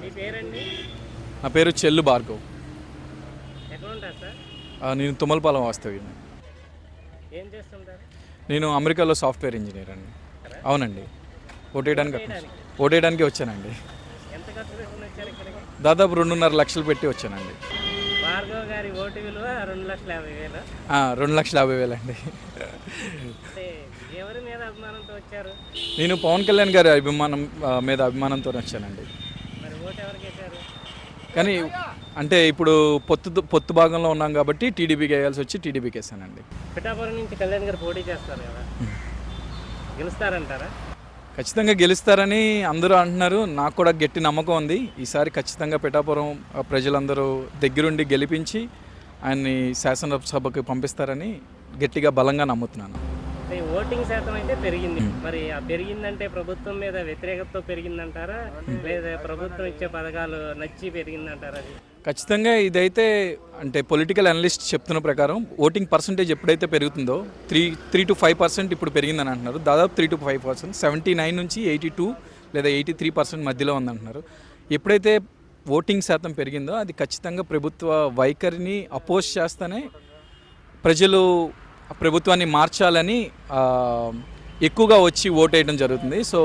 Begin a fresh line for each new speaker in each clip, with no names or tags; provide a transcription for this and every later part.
మీ పేరండి?
నా పేరు చెల్లు భార్గవ్.
ఎక్కడ ఉంటారు సార్?
నేను తుమ్మలపాలెం వాస్తవ్యం.
ఏం చేస్తుంటారు?
నేను అమెరికాలో సాఫ్ట్వేర్ ఇంజనీర్ అండి. అవునండి. ఓటేయడానికి వచ్చానండి.
ఎంత ఖర్చు పెట్టుకుని వచ్చారు ఇక్కడికి?
దాదాపు 2.5 లక్షలు పెట్టి వచ్చానండి.
భార్గవ్ గారి ఓటు విలువ 2,50,000.
2,50,000 అండి.
అంటే ఎవరి మీద అభిమానంతో వచ్చారు?
నేను పవన్ కళ్యాణ్ గారి మీద అభిమానంతో వచ్చానండి.
మరి ఓటు ఎవరికి వేశారు?
కానీ అంటే ఇప్పుడు పొత్తు భాగంలో ఉన్నాం కాబట్టి టీడీపీకి వేయాల్సి వచ్చి టీడీపీకి వేసానండి.
పిఠాపురం నుంచి కళ్యాణ్ గారు పోటీ చేస్తారు కదా, గెలుస్తారంటారా?
ఖచ్చితంగా గెలుస్తారని అందరూ అంటున్నారు. నాకు కూడా గట్టి నమ్మకం ఉంది. ఈసారి ఖచ్చితంగా పిఠాపురం ప్రజలందరూ దగ్గరుండి గెలిపించి ఆయన్ని శాసనసభకు పంపిస్తారని గట్టిగా బలంగా నమ్ముతున్నాను.
ఓటింగ్ శాతం అయితే పెరిగింది. మరి ఆ పెరిగిందంటే ప్రభుత్వం మీద వ్యతిరేకతతో పెరిగిందంటారా, లేదా ప్రభుత్వం ఇచ్చే పథకాలు నచ్చి పెరిగిందంటారా?
ఖచ్చితంగా ఇదైతే అంటే పొలిటికల్ అనలిస్ట్ చెప్తున్న ప్రకారం ఓటింగ్ పర్సంటేజ్ ఎప్పుడైతే పెరుగుతుందో 3 to 5% ఇప్పుడు పెరిగిందని అంటున్నారు. దాదాపు 3 to 5%, 79 నుంచి 82 లేదా 83% మధ్యలో ఉందంటున్నారు. ఎప్పుడైతే ఓటింగ్ శాతం పెరిగిందో అది ఖచ్చితంగా ప్రభుత్వ వైఖరిని అపోజ్ చేస్తేనే ప్రజలు ప్రభుత్వాన్ని మార్చాలని ఎక్కువగా వచ్చి ఓట్ వేయడం జరుగుతుంది. సో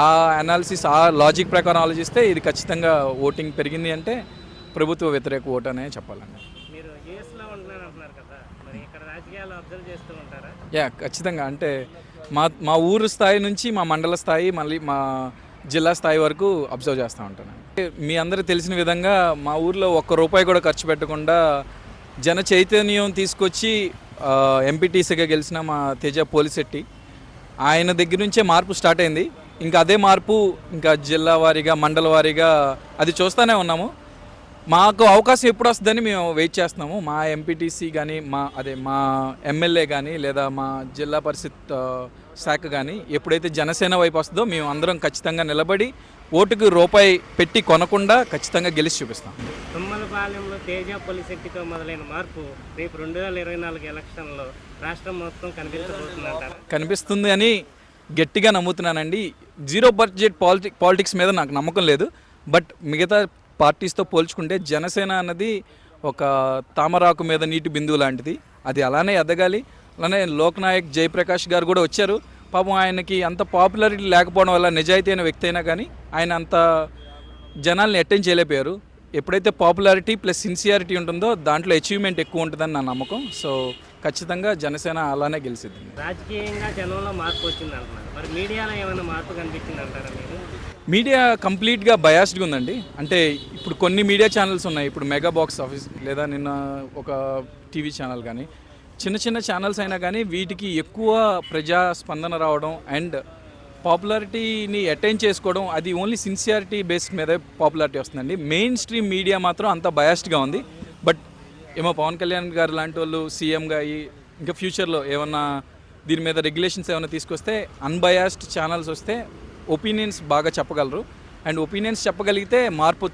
ఆ అనాలిసిస్, ఆ లాజిక్ ప్రకారం ఆలోచిస్తే ఇది ఖచ్చితంగా ఓటింగ్ పెరిగింది అంటే ప్రభుత్వ వ్యతిరేక ఓటు అనే చెప్పాలండి.
మీరు యూఎస్లో ఉంటున్నారు కదా, మరి ఇక్కడ రాజకీయాలు అబ్జర్వ్ చేస్తూ ఉంటారా?
ఖచ్చితంగా. అంటే మా ఊరు స్థాయి నుంచి మా మండల స్థాయి మళ్ళీ మా జిల్లా స్థాయి వరకు అబ్జర్వ్ చేస్తూ ఉంటాను. మీ అందరికీ తెలిసిన విధంగా మా ఊర్లో ₹1 కూడా ఖర్చు పెట్టకుండా జన చైతన్యం తీసుకొచ్చి ఎంపీటీసీగా గెలిచిన మా తేజ పోలిశెట్టి, ఆయన దగ్గర నుంచే మార్పు స్టార్ట్ అయింది. ఇంకా అదే మార్పు ఇంకా జిల్లా వారీగా మండల వారీగా అది చూస్తూనే ఉన్నాము. మాకు అవకాశం ఎప్పుడు వస్తుందని మేము వెయిట్ చేస్తున్నాము. మా ఎంపీటీసీ కానీ మా ఎమ్మెల్యే కానీ లేదా మా జిల్లా పరిషత్ శాఖ కానీ ఎప్పుడైతే జనసేన వైపు వస్తుందో మేము అందరం ఖచ్చితంగా నిలబడి ఓటుకు రూపాయి పెట్టి కొనకుండా ఖచ్చితంగా గెలిచి చూపిస్తాం.
తుమ్మలపాలెంలో తేజ పోలిశెట్టితో మొదలైన మార్పు రేపు 2024 ఎలక్షన్లో రాష్ట్రం మొత్తం కనిపించబోతుందంటారా?
కనిపిస్తుంది అని గట్టిగా నమ్ముతున్నానండి. జీరో బడ్జెట్ పాలిటిక్స్ మీద నాకు నమ్మకం లేదు. బట్ మిగతా పార్టీస్తో పోల్చుకుంటే జనసేన అన్నది ఒక తామరాకు మీద నీటి బిందువు లాంటిది. అది అలానే ఎదగాలి. అలానే లోక్నాయక్ జయప్రకాష్ గారు కూడా వచ్చారు. పాపం ఆయనకి అంత పాపులారిటీ లేకపోవడం వల్ల నిజాయితీ అయిన వ్యక్తి అయినా కానీ ఆయన అంత జనాల్ని అటెండ్ చేయలేకపోయారు. ఎప్పుడైతే పాపులారిటీ ప్లస్ సిన్సియారిటీ ఉంటుందో దాంట్లో అచీవ్మెంట్ ఎక్కువ ఉంటుందని నా నమ్మకం. సో ఖచ్చితంగా జనసేన అలానే గెలిచింది.
రాజకీయంగా జనంలో మార్పు వచ్చింది అంటున్నారు. మరి మీడియాలో ఏమైనా మార్పు కనిపించింది అంటారా మీరు?
మీడియా కంప్లీట్గా బయాస్డ్గా ఉందండి. అంటే ఇప్పుడు కొన్ని మీడియా ఛానల్స్ ఉన్నాయి. ఇప్పుడు మెగా బాక్స్ ఆఫీస్ లేదా నిన్న ఒక టీవీ ఛానల్ కానీ చిన్న చిన్న ఛానల్స్ అయినా కానీ వీటికి ఎక్కువ ప్రజా స్పందన రావడం అండ్ పాపులారిటీని అటైన్ చేసుకోవడం అది ఓన్లీ సిన్సియారిటీ బేస్డ్ మీదే పాపులారిటీ వస్తుందండి. మెయిన్ స్ట్రీమ్ మీడియా మాత్రం అంత బయాస్డ్గా ఉంది. బట్ ఏమో పవన్ కళ్యాణ్ గారు లాంటి వాళ్ళు సీఎంగా అయ్యి ఇంకా ఫ్యూచర్లో ఏమన్నా దీని మీద రెగ్యులేషన్స్ ఏమైనా తీసుకొస్తే అన్బయాస్డ్ ఛానల్స్ వస్తే ఒపీనియన్స్ బాగా చెప్పగలరు. అండ్ ఒపీనియన్స్ చెప్పగలిగితే మార్పు.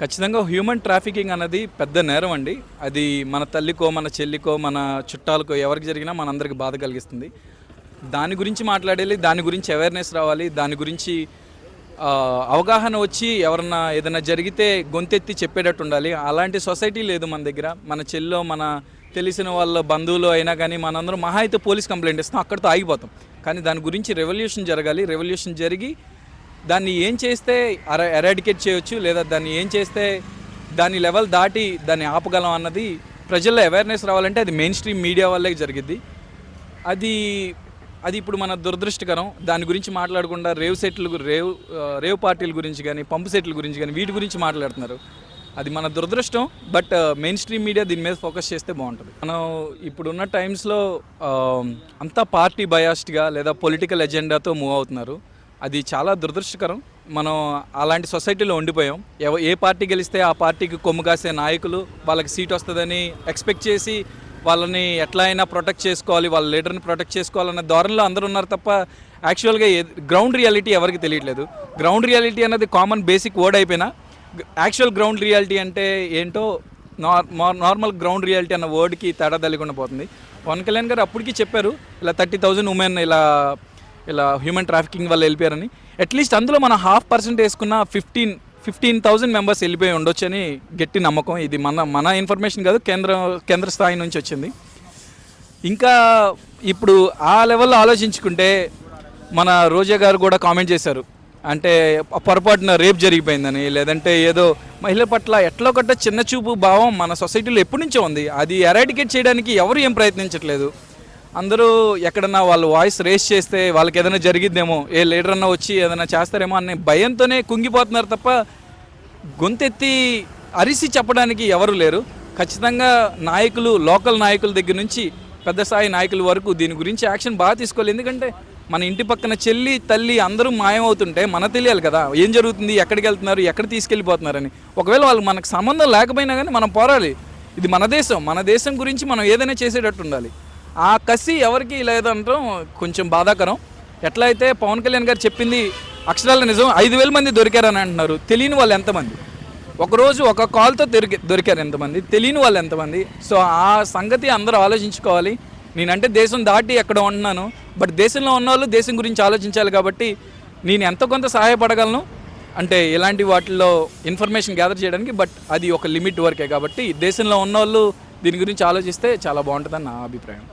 ఖచ్చితంగా హ్యూమన్ ట్రాఫికింగ్ అన్నది పెద్ద నేరం అండి. అది మన తల్లికో మన చెల్లికో మన చుట్టాలకో ఎవరికి జరిగినా మనందరికి బాధ కలిగిస్తుంది. దాని గురించి మాట్లాడాలి, దాని గురించి అవేర్నెస్ రావాలి, దాని గురించి అవగాహన వచ్చి ఎవరన్నా ఏదైనా జరిగితే గొంతెత్తి చెప్పేటట్టు ఉండాలి. అలాంటి సొసైటీ లేదు మన దగ్గర. మన చెల్లో మన తెలిసిన వాళ్ళ బంధువులు అయినా కానీ మనందరం మహా అయితే పోలీస్ కంప్లైంట్ ఇస్తాం, అక్కడితో ఆగిపోతాం. కానీ దాని గురించి రెవల్యూషన్ జరగాలి. రెవల్యూషన్ జరిగి దాన్ని ఏం చేస్తే ఎరాడికేట్ చేయొచ్చు లేదా దాన్ని ఏం చేస్తే దాని లెవెల్ దాటి దాన్ని ఆపగలం అన్నది ప్రజల్లో అవేర్నెస్ రావాలంటే అది మెయిన్ స్ట్రీమ్ మీడియా వల్లే జరిగిద్ది. అది ఇప్పుడు మన దురదృష్టకరం. దాని గురించి మాట్లాడకుండా రేవ్ పార్టీల గురించి కానీ పంపు సెట్ల గురించి కానీ వీటి గురించి మాట్లాడుతున్నారు. అది మన దురదృష్టం. బట్ మెయిన్ స్ట్రీమ్ మీడియా దీని మీద ఫోకస్ చేస్తే బాగుంటుంది. మనం ఇప్పుడున్న టైమ్స్లో అంతా పార్టీ బయాస్డ్గా లేదా పొలిటికల్ ఎజెండాతో మూవ్ అవుతున్నారు. అది చాలా దురదృష్టకరం. మనం అలాంటి సొసైటీలో ఉండిపోయాం. ఏ పార్టీ గెలిస్తే ఆ పార్టీకి కొమ్ము కాసే నాయకులు వాళ్ళకి సీట్ వస్తుందని ఎక్స్పెక్ట్ చేసి వాళ్ళని ఎట్లా అయినా ప్రొటెక్ట్ చేసుకోవాలి, వాళ్ళ లీడర్ని ప్రొటెక్ట్ చేసుకోవాలన్న ధోరణిలో అందరూ ఉన్నారు తప్ప యాక్చువల్గా గ్రౌండ్ రియాలిటీ ఎవరికి తెలియట్లేదు. గ్రౌండ్ రియాలిటీ అనేది కామన్ బేసిక్ వర్డ్ అయిపోయినా యాక్చువల్ గ్రౌండ్ రియాలిటీ అంటే ఏంటో నార్మల్ గ్రౌండ్ రియాలిటీ అన్న వర్డ్కి తేడా తెలియకుండా పోతుంది. పవన్ కళ్యాణ్ గారు అప్పటికి చెప్పారు ఇలా 30,000 ఉమెన్ ఇలా హ్యూమన్ ట్రాఫికింగ్ వల్ల వెళ్ళిపోయారని. అట్లీస్ట్ అందులో మనం 0.5% వేసుకున్న 15,000 మెంబర్స్ వెళ్ళిపోయి ఉండొచ్చు అని గట్టి నమ్మకం. ఇది మన ఇన్ఫర్మేషన్ కాదు, కేంద్ర స్థాయి నుంచి వచ్చింది. ఇంకా ఇప్పుడు ఆ లెవెల్లో ఆలోచించుకుంటే మన రోజా గారు కూడా కామెంట్ చేశారు, అంటే పొరపాటున రేప్ జరిగిపోయిందని, లేదంటే ఏదో మహిళ పట్ల ఎట్లా ఒకట చిన్న చూపు భావం మన సొసైటీలో ఎప్పటి నుంచో ఉంది. అది ఎరాడికేట్ చేయడానికి ఎవరు ఏం ప్రయత్నించట్లేదు. అందరూ ఎక్కడన్నా వాళ్ళు వాయిస్ రేస్ చేస్తే వాళ్ళకి ఏదైనా జరిగిద్దేమో, ఏ లీడర్ అన్నా వచ్చి ఏదైనా చేస్తారేమో అనే భయంతోనే కుంగిపోతున్నారు తప్ప గొంతెత్తి అరిసి చెప్పడానికి ఎవరు లేరు. ఖచ్చితంగా నాయకులు, లోకల్ నాయకుల దగ్గర నుంచి పెద్ద స్థాయి నాయకుల వరకు దీని గురించి యాక్షన్ బాగా తీసుకోవాలి. ఎందుకంటే మన ఇంటి పక్కన చెల్లి, తల్లి అందరూ మాయమవుతుంటే మనకు తెలియాలి కదా ఏం జరుగుతుంది, ఎక్కడికి వెళ్తున్నారు, ఎక్కడ తీసుకెళ్ళిపోతున్నారని. ఒకవేళ వాళ్ళు మనకు సంబంధం లేకపోయినా కానీ మనం పోరాలి. ఇది మన దేశం గురించి మనం ఏదైనా చేసేటట్టు ఉండాలి. ఆ కసి ఎవరికి లేదంటాం కొంచెం బాధాకరం. ఎట్లా అయితే పవన్ కళ్యాణ్ గారు చెప్పింది అక్షరాల నిజం, 5,000 మంది దొరికారని అంటున్నారు. తెలియని వాళ్ళు ఎంతమంది, ఒకరోజు ఒక కాల్తో దొరికారు ఎంతమంది, తెలియని వాళ్ళు ఎంతమంది. సో ఆ సంగతి అందరూ ఆలోచించుకోవాలి. నేనంటే దేశం దాటి ఎక్కడ ఉంటున్నాను, బట్ దేశంలో ఉన్న వాళ్ళు దేశం గురించి ఆలోచించాలి. కాబట్టి నేను ఎంత కొంత సహాయపడగలను అంటే ఇలాంటి వాటిల్లో ఇన్ఫర్మేషన్ గ్యాదర్ చేయడానికి, బట్ అది ఒక లిమిట్ వరకే. కాబట్టి దేశంలో ఉన్న వాళ్ళు దీని గురించి ఆలోచిస్తే చాలా బాగుంటుందని నా అభిప్రాయం.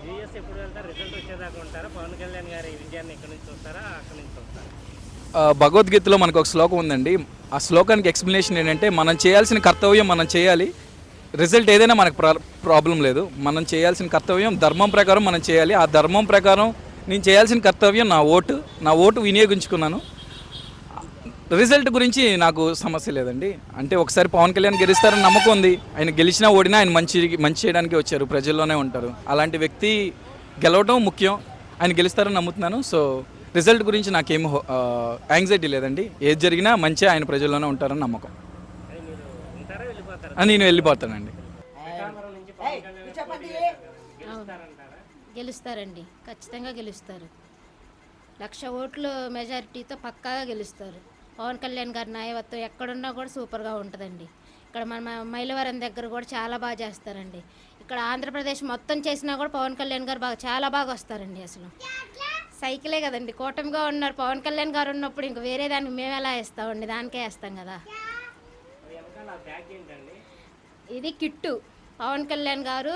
యూఎస్ ఎప్పుడు వెళ్తారు? రిజల్ట్ వచ్చేదాకా ఉంటారా? పవన్ కళ్యాణ్ గారి విజయాన్ని ఇక్కడ నుంచి చూస్తారా, అక్కడి నుంచి చూస్తారా?
భగవద్గీతలో మనకు ఒక శ్లోకం ఉందండి. ఆ శ్లోకానికి ఎక్స్ప్లెనేషన్ ఏంటంటే మనం చేయాల్సిన కర్తవ్యం మనం చేయాలి, రిజల్ట్ ఏదైనా మనకు ప్రాబ్లం లేదు. మనం చేయాల్సిన కర్తవ్యం ధర్మం ప్రకారం మనం చేయాలి. ఆ ధర్మం ప్రకారం నేను చేయాల్సిన కర్తవ్యం నా ఓటు వినియోగించుకున్నాను. రిజల్ట్ గురించి నాకు సమస్య లేదండి. అంటే ఒకసారి పవన్ కళ్యాణ్ గెలుస్తారని నమ్మకం ఉంది. ఆయన గెలిచినా ఓడినా ఆయన మంచి చేయడానికి వచ్చారు, ప్రజల్లోనే ఉంటారు. అలాంటి వ్యక్తి గెలవడం ముఖ్యం. ఆయన గెలుస్తారని నమ్ముతున్నాను. సో రిజల్ట్ గురించి నాకేం యాంగ్జైటీ లేదండి. ఏది జరిగినా మంచి ఆయన ప్రజల్లోనే ఉంటారని నమ్మకం. నేను వెళ్ళిపోతానండి.
గెలుస్తారండి, ఖచ్చితంగా గెలుస్తారు. 1,00,000 ఓట్లు మెజారిటీతో పక్కాగా గెలుస్తారు. పవన్ కళ్యాణ్ గారి నాయకత్వం ఎక్కడున్నా కూడా సూపర్గా ఉంటుందండి. ఇక్కడ మన మైలవరం దగ్గర కూడా చాలా బాగా చేస్తారండి. ఇక్కడ ఆంధ్రప్రదేశ్ మొత్తం చేసినా కూడా పవన్ కళ్యాణ్ గారు చాలా బాగా వస్తారండి. అసలు సైకిలే కదండి, కూటమిగా ఉన్నారు. పవన్ కళ్యాణ్ గారు ఉన్నప్పుడు ఇంక వేరే దానికి మేము ఎలా వేస్తామండి, దానికే వేస్తాం కదా. ఇది కిట్టు. పవన్ కళ్యాణ్ గారు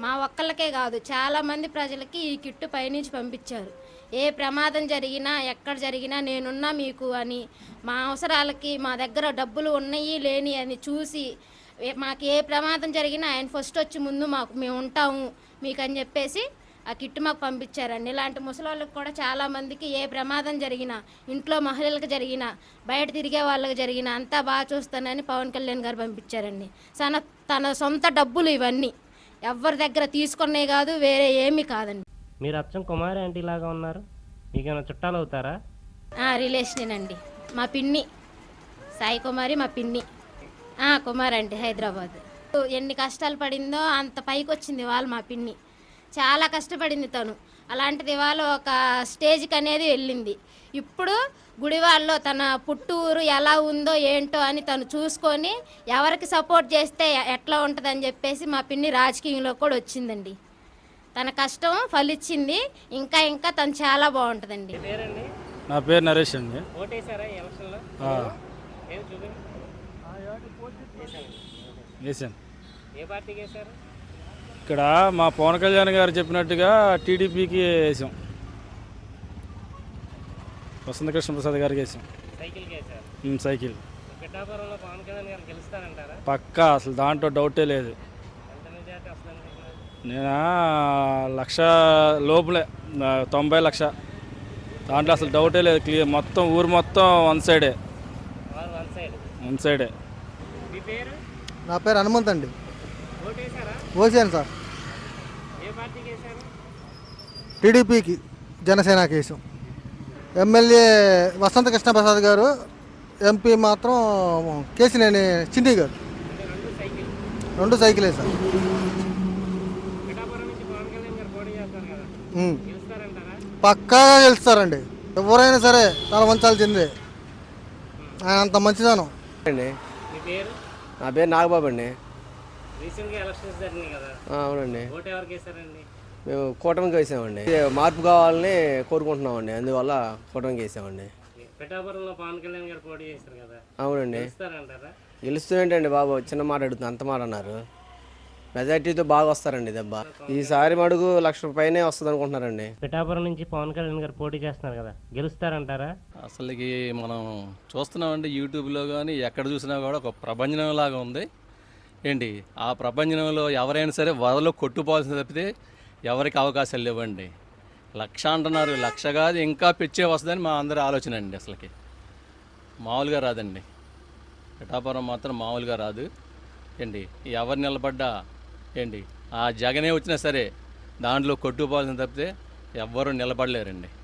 మా ఒక్కళ్ళకే కాదు చాలామంది ప్రజలకి ఈ కిట్టు పైనుంచి పంపించారు. ఏ ప్రమాదం జరిగినా ఎక్కడ జరిగినా నేనున్నా మీకు అని, మా అవసరాలకి మా దగ్గర డబ్బులు ఉన్నాయి లేని అని చూసి మాకు ఏ ప్రమాదం జరిగినా ఆయన ఫస్ట్ వచ్చి ముందు మేము ఉంటాము మీకు అని చెప్పేసి ఆ కిట్టు మాకు పంపించారండి. ఇలాంటి ముసలాళ్ళకి కూడా చాలామందికి ఏ ప్రమాదం జరిగినా, ఇంట్లో మహిళలకు జరిగినా, బయట తిరిగే వాళ్ళకి జరిగినా అంతా బాగా చూస్తానని పవన్ కళ్యాణ్ గారు పంపించారండి. తన సొంత డబ్బులు ఇవన్నీ ఎవరి దగ్గర తీసుకునే కాదు, వేరే ఏమీ కాదండి.
మీరు అచ్చం కుమారి ఆంటీ లాగా ఉన్నారు. మీకేమైనా చుట్టాలు అవుతారా?
రిలేషనేనండి. మా పిన్ని సాయి కుమారి, మా పిన్ని కుమార్ అంటే హైదరాబాద్. ఎన్ని కష్టాలు పడిందో అంత పైకి వచ్చింది వాళ్ళు. మా పిన్ని చాలా కష్టపడింది తను. అలాంటిది వాళ్ళు ఒక స్టేజ్కి అనేది వెళ్ళింది. ఇప్పుడు గుడివాడలో తన పుట్టూరు ఎలా ఉందో ఏంటో అని తను చూసుకొని ఎవరికి సపోర్ట్ చేస్తే ఎట్లా ఉంటుందని చెప్పేసి మా పిన్ని రాజకీయంలో కూడా వచ్చిందండి. తన కష్టం ఫలించింది. ఇంకా తను చాలా బాగుంటుందండి.
నా పేరు నరేష్ అండి.
ఓటేసారా ఈ ఎలక్షన్లో?
వేసాను.
ఏ పార్టీకి వేశారు?
ఇక్కడ మా పవన్ కళ్యాణ్ గారు చెప్పినట్టుగా టీడీపీకి వేసాం. వసంత కృష్ణ ప్రసాద్ గారికి వేసాం.
సైకిల్కి వేశారు?
సైకిల్.
పిఠాపురంలో పవన్ కళ్యాణ్ గారు గెలుస్తారంటారా?
పక్కా, అసలు దాంట్లో డౌటే లేదు.
ఎంత మెజారిటీ వస్తుంది?
నేను 1,00,000 లోపలే, 90,00,000 దాంట్లో అసలు డౌటే లేదు. క్లియర్ మొత్తం ఊరు మొత్తం వన్ సైడే.
మీ పేరు?
నా పేరు హనుమంత్ అండి.
ఓటేసారా?
ఓసాను సార్.
ఏ పార్టీకి వేశారు?
టీడీపీకి, జనసేనకి వేసాం. ఎమ్మెల్యే వసంత కృష్ణ ప్రసాద్ గారు, ఎంపీ మాత్రం కేసినేని చిన్ని గారు. 2 సైకిలే సార్.
పిఠాపురం నుంచి పవన్ కళ్యాణ్ గారు పోటీ చేస్తారు కదా, గెలుస్తారంటారా?
పక్కాగా గెలుస్తారండి. ఎవరైనా సరే తల వంచాల్సిందే. ఆయన అంత మంచిదనం.
మీ పేరు?
నా పేరు నాగబాబు అండి.
రీసెంట్గా ఎలక్షన్స్ జరిగినాయి కదా,
అవునండి,
ఓటు ఎవరికి వేసారండి?
మేము కూటమికి వేసామండి. మార్పు కావాలని కోరుకుంటున్నామండి, అందువల్ల కూటమికి వేసామండి.
పిఠాపురంలో పవన్ కళ్యాణ్ గారు పోటీ చేశారు కదా,
అవునండి,
గెలుస్తారంటారా?
గెలుస్తుందండి బాబు, చిన్న మాట అడుగుతుంది, అంత మాట అన్నారు. మెజార్టీతో బాగా వస్తారండి దెబ్బ. ఈసారి మడుగు 1,00,000 పైనే వస్తుంది అనుకుంటున్నారండి.
పిఠాపురం నుంచి పవన్ కళ్యాణ్ గారు పోటీ చేస్తున్నారు కదా, గెలుస్తారంటారా?
అసలుకి మనం చూస్తున్నామండి యూట్యూబ్లో కానీ ఎక్కడ చూసినా కూడా ఒక ప్రభంజనం లాగా ఉంది ఏంటి. ఆ ప్రభంజనంలో ఎవరైనా సరే వరలో కొట్టుకోవాల్సింది తప్పితే ఎవరికి అవకాశాలు లేవండి. 1,00,000 అంటున్నారు, 1,00,000 కాదు ఇంకా పెంచే వస్తుందని మా అందరి ఆలోచన అండి. అసలుకి మామూలుగా రాదండి, పిఠాపురం మాత్రం మామూలుగా రాదు ఏంటి. ఎవరు నిలబడ్డా ఏంటి, ఆ జగనే వచ్చినా సరే దాంట్లో కొట్టుకుపోవాల్సింది తప్పితే ఎవ్వరూ నిలబడలేరండి.